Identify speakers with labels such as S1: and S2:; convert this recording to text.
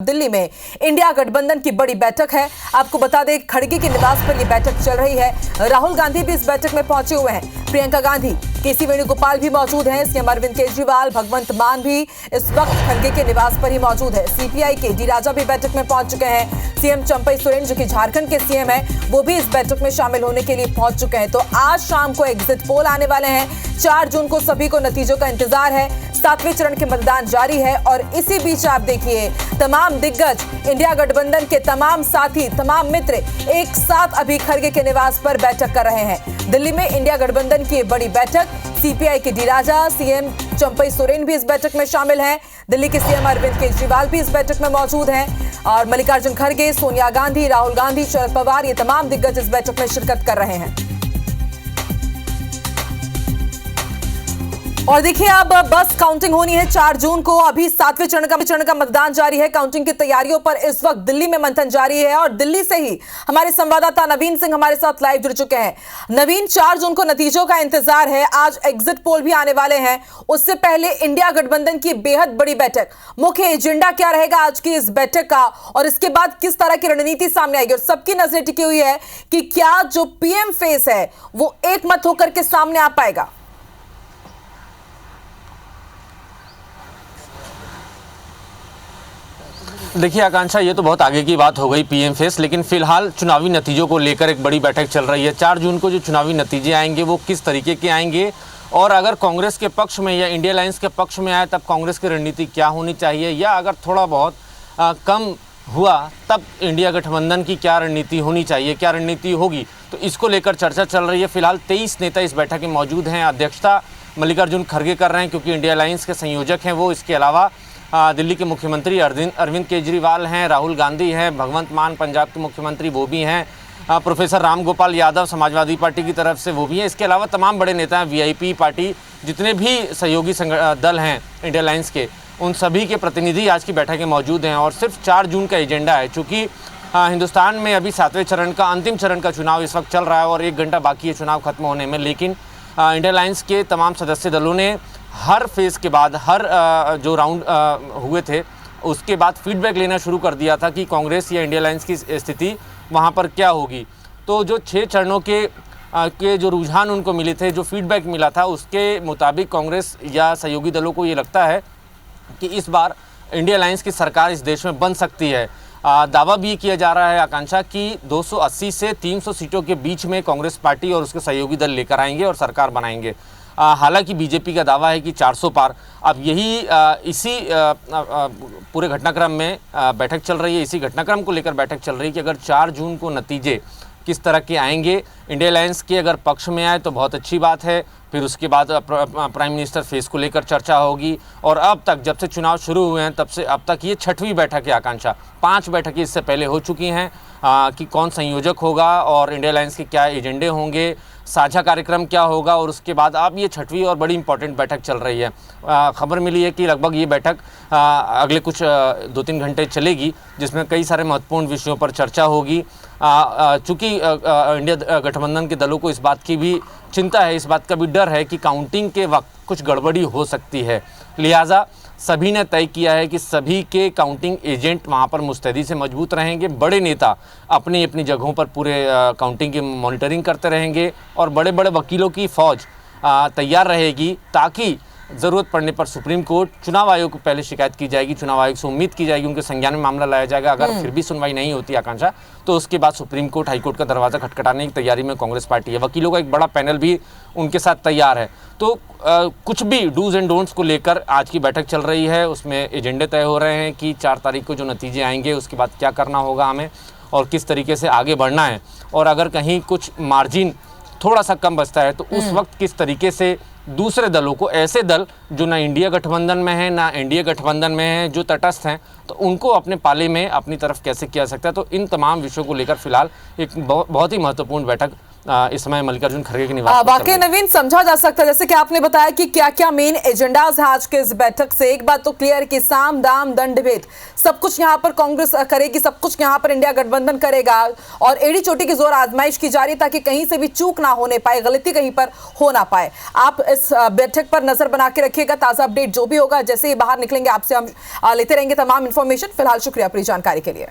S1: दिल्ली में इंडिया गठबंधन की बड़ी बैठक है। आपको बता दें, खड़गे के निवास पर यह बैठक चल रही है। राहुल गांधी भी इस बैठक में पहुंचे हुए हैं। प्रियंका गांधी, केसी वेणुगोपाल भी मौजूद हैं। सीएम अरविंद केजरीवाल, भगवंत मान भी इस वक्त खड़गे के निवास पर ही मौजूद है। सीपीआई के डी राजा भी बैठक में पहुंच चुके हैं। सीएम चंपई सोरेन, जो कि झारखंड के सीएम है, वो भी इस बैठक में शामिल होने के लिए पहुंच चुके हैं। तो आज शाम को एग्जिट पोल आने वाले हैं। 4 जून को सभी को नतीजों का इंतजार है। 7वें चरण के मतदान जारी है और इसी बीच आप देखिए, तमाम दिग्गज, इंडिया गठबंधन के तमाम साथी, तमाम मित्र एक साथ अभी खड़गे के निवास पर बैठक कर रहे हैं। दिल्ली में इंडिया गठबंधन की बड़ी बैठक, सीपीआई के डी राजा, सीएम चंपई सोरेन भी इस बैठक में शामिल हैं। दिल्ली के सीएम अरविंद केजरीवाल भी इस बैठक में मौजूद हैं और मल्लिकार्जुन खड़गे, सोनिया गांधी, राहुल गांधी, शरद पवार, ये तमाम दिग्गज इस बैठक में शिरकत कर रहे हैं। और देखिए, अब बस काउंटिंग होनी है 4 जून को। अभी 7वें चरण का मतदान जारी है। काउंटिंग की तैयारियों पर इस वक्त दिल्ली में मंथन जारी है और दिल्ली से ही हमारे संवाददाता नवीन सिंह हमारे साथ लाइव जुड़ चुके हैं। नवीन, 4 जून को नतीजों का इंतजार है। आज एग्जिट पोल भी आने वाले हैं। उससे पहले इंडिया गठबंधन की बेहद बड़ी बैठक, मुख्य एजेंडा क्या रहेगा आज की इस बैठक का और इसके बाद किस तरह की रणनीति सामने आएगी? और सबकी नजरें टिकी हुई है कि क्या जो पीएम फेस है वो एक मत होकर के सामने आ पाएगा?
S2: देखिए आकांक्षा, ये तो बहुत आगे की बात हो गई पीएम फेस, लेकिन फिलहाल चुनावी नतीजों को लेकर एक बड़ी बैठक चल रही है। 4 जून को जो चुनावी नतीजे आएंगे वो किस तरीके के आएंगे और अगर कांग्रेस के पक्ष में या इंडिया अलायंस के पक्ष में आए तब कांग्रेस की रणनीति क्या होनी चाहिए, या अगर थोड़ा बहुत कम हुआ तब इंडिया गठबंधन की क्या रणनीति होनी चाहिए, क्या रणनीति होगी, तो इसको लेकर चर्चा चल रही है। फिलहाल 23 नेता इस बैठक में मौजूद हैं। अध्यक्षता मल्लिकार्जुन खड़गे कर रहे हैं क्योंकि इंडिया अलायंस के संयोजक हैं वो। इसके अलावा दिल्ली के मुख्यमंत्री अरविंद केजरीवाल हैं, राहुल गांधी हैं, भगवंत मान पंजाब के मुख्यमंत्री वो भी हैं, प्रोफेसर राम गोपाल यादव समाजवादी पार्टी की तरफ से वो भी हैं। इसके अलावा तमाम बड़े नेता हैं, वीआईपी पार्टी, जितने भी सहयोगी दल हैं इंडिया अलायंस के, उन सभी के प्रतिनिधि आज की बैठक में मौजूद हैं। और सिर्फ 4 जून का एजेंडा है चूँकि हिंदुस्तान में अभी 7वें चरण का अंतिम चरण का चुनाव इस वक्त चल रहा है और 1 घंटा बाकी है चुनाव खत्म होने में। लेकिन इंडिया अलायंस के तमाम सदस्य दलों ने हर फेज़ के बाद, हर जो राउंड हुए थे उसके बाद फीडबैक लेना शुरू कर दिया था कि कांग्रेस या इंडिया अलायंस की स्थिति वहाँ पर क्या होगी। तो जो 6 चरणों के जो रुझान उनको मिले थे, जो फीडबैक मिला था, उसके मुताबिक कांग्रेस या सहयोगी दलों को ये लगता है कि इस बार इंडिया अलायंस की सरकार इस देश में बन सकती है। दावा भी किया जा रहा है आकांक्षा कि 280 से 300 सीटों के बीच में कांग्रेस पार्टी और उसके सहयोगी दल लेकर आएंगे और सरकार बनाएंगे। हालांकि बीजेपी का दावा है कि 400 पार। अब यही इसी पूरे घटनाक्रम में बैठक चल रही है। इसी घटनाक्रम को लेकर बैठक चल रही है कि अगर 4 जून को नतीजे किस तरह के आएंगे, इंडिया अलायंस के अगर पक्ष में आए तो बहुत अच्छी बात है। फिर उसके बाद प्राइम मिनिस्टर फेस को लेकर चर्चा होगी। और अब तक, जब से चुनाव शुरू हुए हैं तब से अब तक ये 6वीं बैठक है आकांक्षा। 5 बैठकें इससे पहले हो चुकी हैं कि कौन संयोजक होगा और इंडिया अलायंस के क्या एजेंडे होंगे, साझा कार्यक्रम क्या होगा, और उसके बाद अब ये 6वीं और बड़ी इंपॉर्टेंट बैठक चल रही है। खबर मिली है कि लगभग ये बैठक अगले कुछ 2-3 घंटे चलेगी, जिसमें कई सारे महत्वपूर्ण विषयों पर चर्चा होगी। चूँकि इंडिया गठबंधन के दलों को इस बात की भी चिंता है, इस बात का भी डर है कि काउंटिंग के वक्त कुछ गड़बड़ी हो सकती है। लिहाजा सभी ने तय किया है कि सभी के काउंटिंग एजेंट वहां पर मुस्तैदी से मजबूत रहेंगे। बड़े नेता अपनी अपनी जगहों पर पूरे काउंटिंग की मॉनिटरिंग करते रहेंगे और बड़े बड़े वकीलों की फ़ौज तैयार रहेगी ताकि ज़रूरत पड़ने पर सुप्रीम कोर्ट, चुनाव आयोग को पहले शिकायत की जाएगी। चुनाव आयोग से उम्मीद की जाएगी उनके संज्ञान में मामला लाया जाएगा। अगर फिर भी सुनवाई नहीं होती आकांक्षा, तो उसके बाद सुप्रीम कोर्ट, हाई कोर्ट का दरवाज़ा खटखटाने की तैयारी में कांग्रेस पार्टी है। वकीलों का एक बड़ा पैनल भी उनके साथ तैयार है। तो कुछ भी डूज एंड डोंट्स को लेकर आज की बैठक चल रही है। उसमें एजेंडे तय हो रहे हैं कि 4 तारीख को जो नतीजे आएंगे उसके बाद क्या करना होगा हमें और किस तरीके से आगे बढ़ना है। और अगर कहीं कुछ मार्जिन थोड़ा सा कम बचता है तो उस वक्त किस तरीके से दूसरे दलों को, ऐसे दल जो ना इंडिया गठबंधन में है ना एनडीए गठबंधन में है, जो तटस्थ हैं, तो उनको अपने पाले में अपनी तरफ कैसे किया सकता है। तो इन तमाम विषयों को लेकर फिलहाल एक बहुत ही महत्वपूर्ण बैठक इस समय मल्लिकार्जुन खड़गे के निवास पर
S1: वाकई नवीन समझा जा सकता है, जैसे कि आपने बताया कि क्या क्या मेन एजेंडाज है आज के इस बैठक से। एक बात तो क्लियर कि साम दाम दंड भेद सब कुछ यहाँ पर कांग्रेस करेगी, सब कुछ यहाँ पर इंडिया गठबंधन करेगा और एड़ी चोटी की जोर आजमाइश की जा रही है ताकि कहीं से भी चूक ना होने पाए, गलती कहीं पर हो ना पाए। आप इस बैठक पर नजर बना के रखिएगा, ताजा अपडेट जो भी होगा जैसे ही बाहर निकलेंगे आपसे हम लेते रहेंगे तमाम इंफॉर्मेशन। फिलहाल शुक्रिया अपनी जानकारी के लिए।